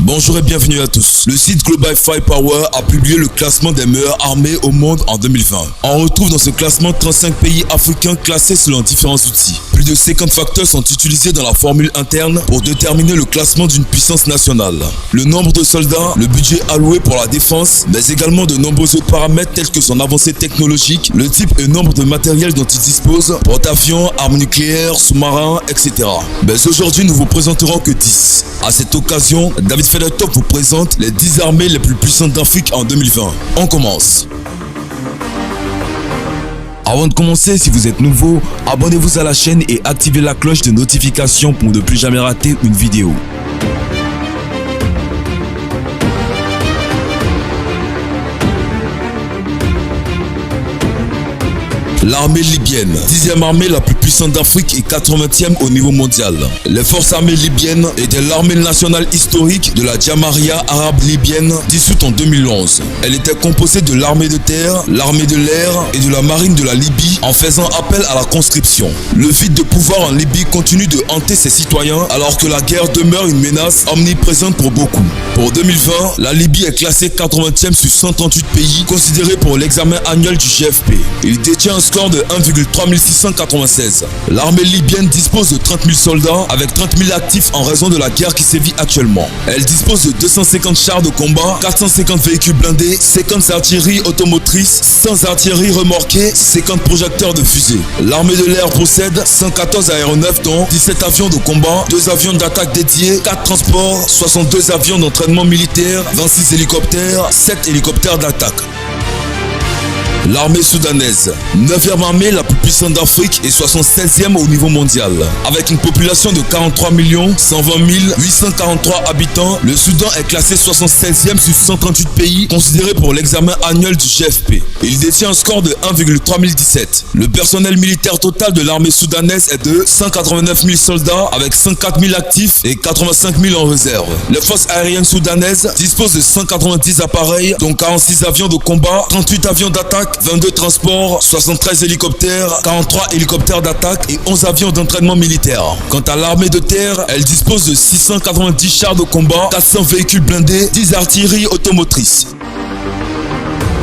Bonjour et bienvenue à tous. Le site Global Firepower a publié le classement des meilleures armées au monde en 2020. On retrouve dans ce classement 35 pays africains classés selon différents outils. Plus de 50 facteurs sont utilisés dans la formule interne pour déterminer le classement d'une puissance nationale. Le nombre de soldats, le budget alloué pour la défense, mais également de nombreux autres paramètres tels que son avancée technologique, le type et nombre de matériel dont il dispose, porte-avions, armes nucléaires, sous-marins, etc. Mais aujourd'hui, nous vous présenterons que 10. À cette occasion, David Federtop vous présente les 10 armées les plus puissantes d'Afrique en 2020. On commence. Avant de commencer, si vous êtes nouveau, abonnez-vous à la chaîne et activez la cloche de notification pour ne plus jamais rater une vidéo. L'armée libyenne, 10e armée la plus puissante d'Afrique et 80e au niveau mondial. Les forces armées libyennes étaient l'armée nationale historique de la Jamaria arabe libyenne, dissoute en 2011. Elle était composée de l'armée de terre, l'armée de l'air et de la marine de la Libye en faisant appel à la conscription. Le vide de pouvoir en Libye continue de hanter ses citoyens alors que la guerre demeure une menace omniprésente pour beaucoup. Pour 2020, la Libye est classée 80e sur 138 pays considérés pour l'examen annuel du GFP. Il détient un score de 1,696. L'armée libyenne dispose de 30 000 soldats avec 30 000 actifs en raison de la guerre qui sévit actuellement. Elle dispose de 250 chars de combat, 450 véhicules blindés, 50 artilleries automotrices, 100 artilleries remorquées, 50 projecteurs de fusée. L'armée de l'air possède 114 aéronefs dont 17 avions de combat, 2 avions d'attaque dédiés, 4 transports, 62 avions d'entraînement militaire, 26 hélicoptères, 7 hélicoptères d'attaque. L'armée soudanaise, 9e armée la plus puissante d'Afrique et 76e au niveau mondial. Avec une population de 43 120 843 habitants, le Soudan est classé 76e sur 138 pays considérés pour l'examen annuel du GFP. Il détient un score de 1,3017. Le personnel militaire total de l'armée soudanaise est de 189 000 soldats avec 104 000 actifs et 85 000 en réserve. Les forces aériennes soudanaises disposent de 190 appareils, dont 46 avions de combat, 38 avions d'attaque, 22 transports, 73 hélicoptères, 43 hélicoptères d'attaque et 11 avions d'entraînement militaire. Quant à l'armée de terre, elle dispose de 690 chars de combat, 400 véhicules blindés, 10 artilleries automotrices.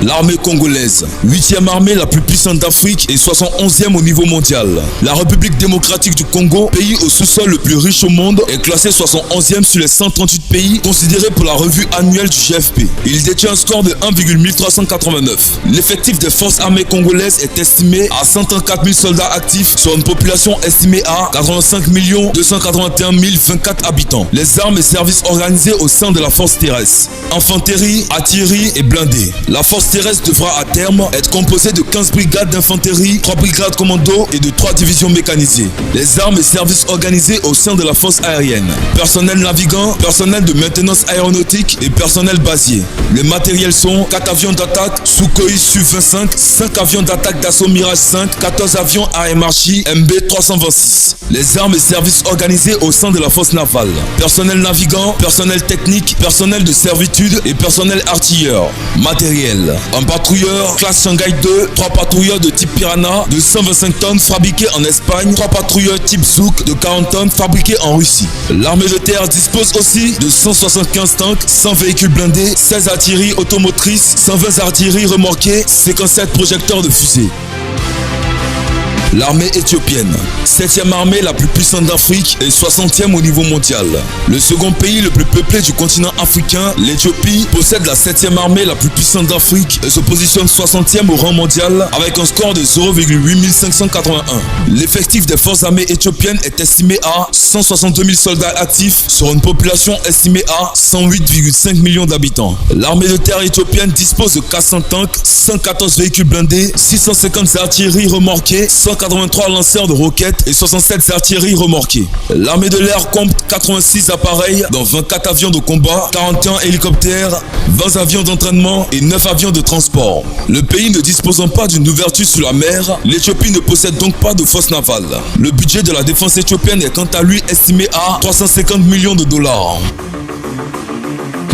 L'armée congolaise, 8e armée la plus puissante d'Afrique et 71e au niveau mondial. La République démocratique du Congo, pays au sous-sol le plus riche au monde, est classée 71e sur les 138 pays considérés pour la revue annuelle du GFP. Il détient un score de 1,1389. L'effectif des forces armées congolaises est estimé à 134 000 soldats actifs sur une population estimée à 85 281 024 habitants. Les armes et services organisés au sein de la force terrestre. Infanterie, artillerie et blindés. La force terrestre devra à terme être composée de 15 brigades d'infanterie, 3 brigades commando et de 3 divisions mécanisées. Les armes et services organisés au sein de la force aérienne. Personnel navigant, personnel de maintenance aéronautique et personnel basier. Les matériels sont 4 avions d'attaque Sukhoi Su-25, 5 avions d'attaque d'assaut Mirage 5, 14 avions AMRJ MB326. Les armes et services organisés au sein de la force navale. Personnel navigant, personnel technique, personnel de servitude et personnel artilleur. Matériel. Un patrouilleur classe Shanghai 2, 3 patrouilleurs de type Piranha de 125 tonnes fabriqués en Espagne, 3 patrouilleurs type Zouk de 40 tonnes fabriqués en Russie. L'armée de terre dispose aussi de 175 tanks, 100 véhicules blindés, 16 artilleries automotrices, 120 artilleries remorquées, 57 projecteurs de fusée. L'armée éthiopienne, 7e armée la plus puissante d'Afrique et 60e au niveau mondial. Le second pays le plus peuplé du continent africain, l'Éthiopie, possède la 7e armée la plus puissante d'Afrique et se positionne 60e au rang mondial avec un score de 0,8581. L'effectif des forces armées éthiopiennes est estimé à 162 000 soldats actifs sur une population estimée à 108,5 millions d'habitants. L'armée de terre éthiopienne dispose de 400 tanks, 114 véhicules blindés, 650 artilleries remorquées, 183 lanceurs de roquettes et 67 artilleries remorquées. L'armée de l'air compte 86 appareils, dont 24 avions de combat, 41 hélicoptères, 20 avions d'entraînement et 9 avions de transport. Le pays ne disposant pas d'une ouverture sur la mer, l'Éthiopie ne possède donc pas de force navale. Le budget de la défense éthiopienne est quant à lui estimé à 350 millions de dollars.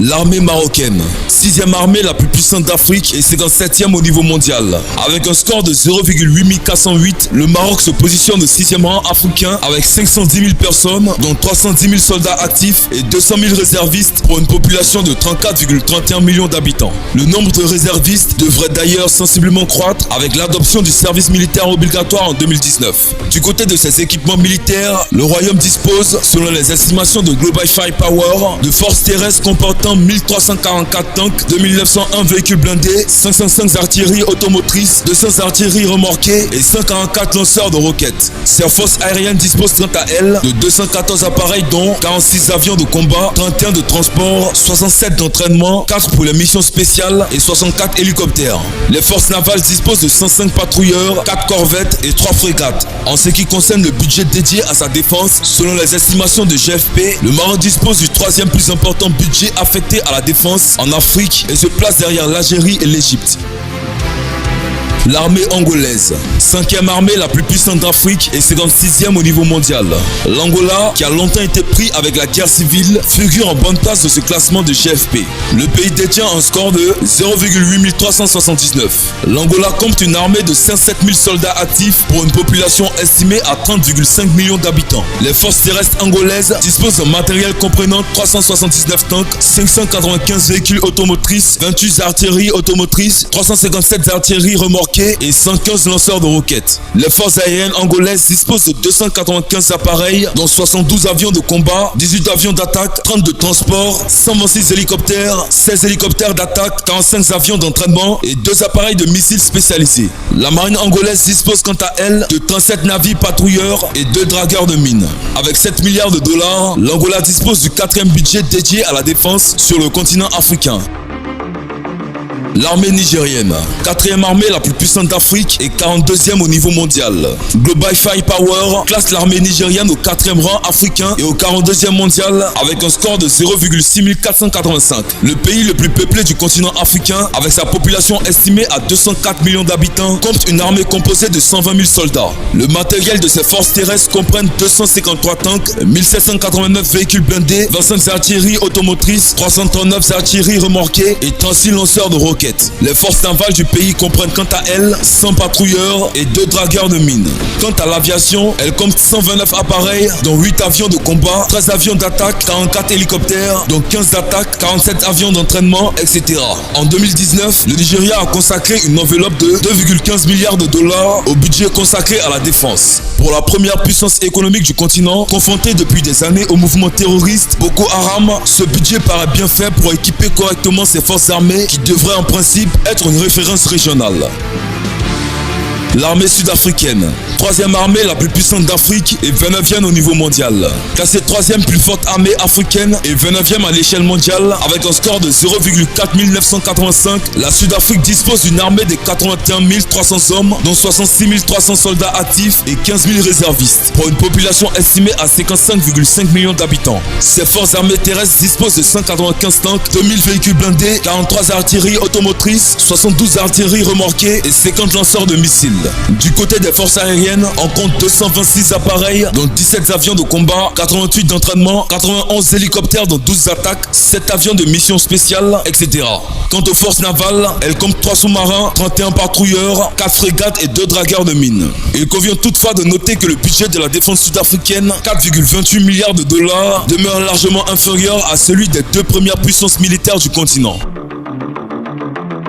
L'armée marocaine, 6e armée la plus puissante d'Afrique et 57e au niveau mondial. Avec un score de 0,8408, le Maroc se positionne au 6e rang africain avec 510 000 personnes, dont 310 000 soldats actifs et 200 000 réservistes pour une population de 34,31 millions d'habitants. Le nombre de réservistes devrait d'ailleurs sensiblement croître avec l'adoption du service militaire obligatoire en 2019. Du côté de ses équipements militaires, le royaume dispose, selon les estimations de Global Firepower, de forces terrestres comportant 1344 tanks, 2901 véhicules blindés, 505 artilleries automotrices, 200 artilleries remorquées et 144 lanceurs de roquettes. Ces forces aériennes disposent quant à elles de 214 appareils dont 46 avions de combat, 31 de transport, 67 d'entraînement, 4 pour les missions spéciales et 64 hélicoptères. Les forces navales disposent de 105 patrouilleurs, 4 corvettes et 3 frégates. En ce qui concerne le budget dédié à sa défense, selon les estimations de GFP, le Maroc dispose du 3e plus important budget affecté à la défense en Afrique et se place derrière l'Algérie et l'Égypte. L'armée angolaise, 5e armée la plus puissante d'Afrique et 56e au niveau mondial. L'Angola, qui a longtemps été pris avec la guerre civile, figure en bonne place de ce classement de GFP. Le pays détient un score de 0,8379. L'Angola compte une armée de 107 000 soldats actifs pour une population estimée à 30,5 millions d'habitants. Les forces terrestres angolaises disposent d'un matériel comprenant 379 tanks, 595 véhicules automotrices, 28 artilleries automotrices, 357 artilleries remorquées et 115 lanceurs de roquettes. Les forces aériennes angolaises disposent de 295 appareils, dont 72 avions de combat, 18 avions d'attaque, 30 de transport, 126 hélicoptères, 16 hélicoptères d'attaque, 45 avions d'entraînement et 2 appareils de missiles spécialisés. La marine angolaise dispose quant à elle de 37 navires patrouilleurs et 2 dragueurs de mines. Avec 7 milliards de dollars, l'Angola dispose du 4e budget dédié à la défense sur le continent africain. L'armée nigérienne, 4e armée la plus puissante d'Afrique et 42e au niveau mondial. Global Firepower classe l'armée nigérienne au 4e rang africain et au 42e mondial avec un score de 0,6485. Le pays le plus peuplé du continent africain, avec sa population estimée à 204 millions d'habitants, compte une armée composée de 120 000 soldats. Le matériel de ses forces terrestres comprend 253 tanks, 1789 véhicules blindés, 25 artilleries automotrices, 339 artilleries remorquées et 36 lanceurs de roquettes. Les forces navales du pays comprennent quant à elles 100 patrouilleurs et 2 dragueurs de mines. Quant à l'aviation, elle compte 129 appareils, dont 8 avions de combat, 13 avions d'attaque, 44 hélicoptères, dont 15 d'attaque, 47 avions d'entraînement, etc. En 2019, le Nigeria a consacré une enveloppe de 2,15 milliards de dollars au budget consacré à la défense. Pour la première puissance économique du continent, confrontée depuis des années au mouvement terroriste Boko Haram, ce budget paraît bien fait pour équiper correctement ses forces armées qui devraient en principe être une référence régionale. L'armée sud-africaine, 3e armée la plus puissante d'Afrique et 29e au niveau mondial. Classée 3e plus forte armée africaine et 29e à l'échelle mondiale avec un score de 0,4985, la Sud-Afrique dispose d'une armée de 81 300 hommes, dont 66 300 soldats actifs et 15 000 réservistes, pour une population estimée à 55,5 millions d'habitants. Ses forces armées terrestres disposent de 195 tanks, 2000 véhicules blindés, 43 artilleries automotrices, 72 artilleries remorquées et 50 lanceurs de missiles. Du côté des forces aériennes, on compte 226 appareils, dont 17 avions de combat, 88 d'entraînement, 91 hélicoptères dont 12 attaques, 7 avions de mission spéciale, etc. Quant aux forces navales, elles comptent 3 sous-marins, 31 patrouilleurs, 4 frégates et 2 dragueurs de mines. Il convient toutefois de noter que le budget de la défense sud-africaine, 4,28 milliards de dollars, demeure largement inférieur à celui des 2 premières puissances militaires du continent.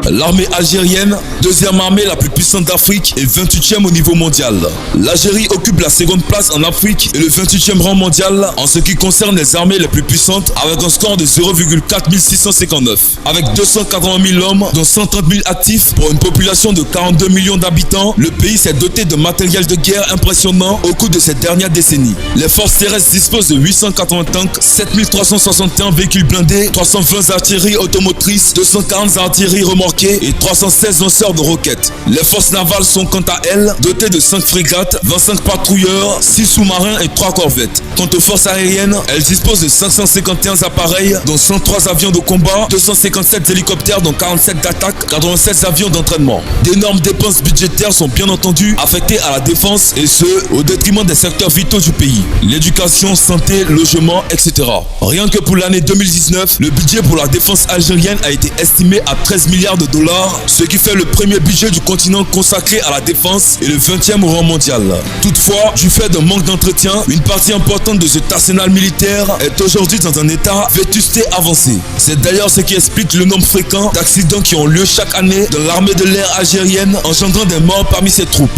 L'armée algérienne, 2e armée la plus puissante d'Afrique et 28e au niveau mondial. L'Algérie occupe la 2e place en Afrique et le 28e rang mondial en ce qui concerne les armées les plus puissantes avec un score de 0,4659. Avec 280 000 hommes, dont 130 000 actifs pour une population de 42 millions d'habitants, le pays s'est doté de matériel de guerre impressionnant au cours de ces dernières décennies. Les forces terrestres disposent de 880 tanks, 7361 véhicules blindés, 320 artilleries automotrices, 240 artilleries remorquées remorqués et 316 lanceurs de roquettes. Les forces navales sont quant à elles dotées de 5 frégates, 25 patrouilleurs, 6 sous-marins et 3 corvettes. Quant aux forces aériennes, elles disposent de 551 appareils, dont 103 avions de combat, 257 hélicoptères, dont 47 d'attaque, 87 avions d'entraînement. D'énormes dépenses budgétaires sont bien entendu affectées à la défense et ce, au détriment des secteurs vitaux du pays. L'éducation, santé, logement, etc. Rien que pour l'année 2019, le budget pour la défense algérienne a été estimé à 13 milliards de dollars, ce qui fait le premier budget du continent consacré à la défense et le 20e au rang mondial. Toutefois, du fait d'un manque d'entretien, une partie importante de cet arsenal militaire est aujourd'hui dans un état vétusté avancé. C'est d'ailleurs ce qui explique le nombre fréquent d'accidents qui ont lieu chaque année dans l'armée de l'air algérienne, engendrant des morts parmi ses troupes.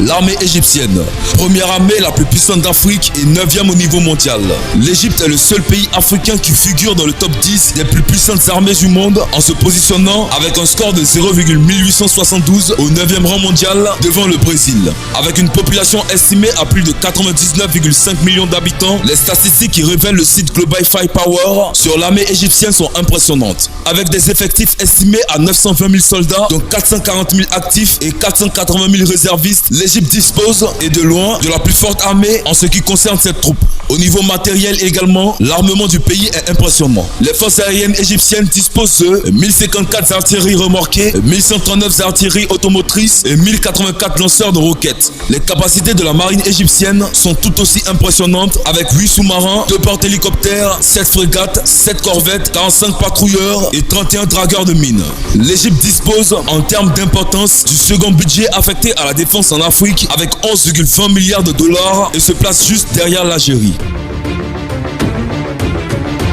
L'armée égyptienne, première armée la plus puissante d'Afrique et 9e au niveau mondial. L'Égypte est le seul pays africain qui figure dans le top 10 des plus puissantes armées du monde en se positionnant avec un score de 0,1872 au 9e rang mondial devant le Brésil. Avec une population estimée à plus de 99,5 millions d'habitants, les statistiques qui révèlent le site Global Firepower sur l'armée égyptienne sont impressionnantes. Avec des effectifs estimés à 920 000 soldats, dont 440 000 actifs et 480 000 réservistes, l'Égypte dispose, et de loin, de la plus forte armée en ce qui concerne cette troupe. Au niveau matériel également, l'armement du pays est impressionnant. Les forces aériennes égyptiennes disposent de 1054 artilleries remorquées, 1139 artilleries automotrices et 1084 lanceurs de roquettes. Les capacités de la marine égyptienne sont tout aussi impressionnantes avec 8 sous-marins, 2 porte-hélicoptères, 7 frégates, 7 corvettes, 45 patrouilleurs et 31 dragueurs de mines. L'Égypte dispose, en termes d'importance, du second budget affecté à la défense en Afrique avec 11,20 milliards de dollars et se place juste derrière l'Algérie.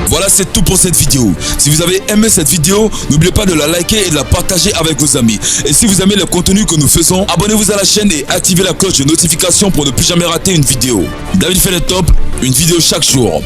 Voilà, c'est tout pour cette vidéo. Si vous avez aimé cette vidéo, n'oubliez pas de la liker et de la partager avec vos amis. Et si vous aimez le contenu que nous faisons, abonnez-vous à la chaîne et activez la cloche de notification pour ne plus jamais rater une vidéo. David fait le top, une vidéo chaque jour.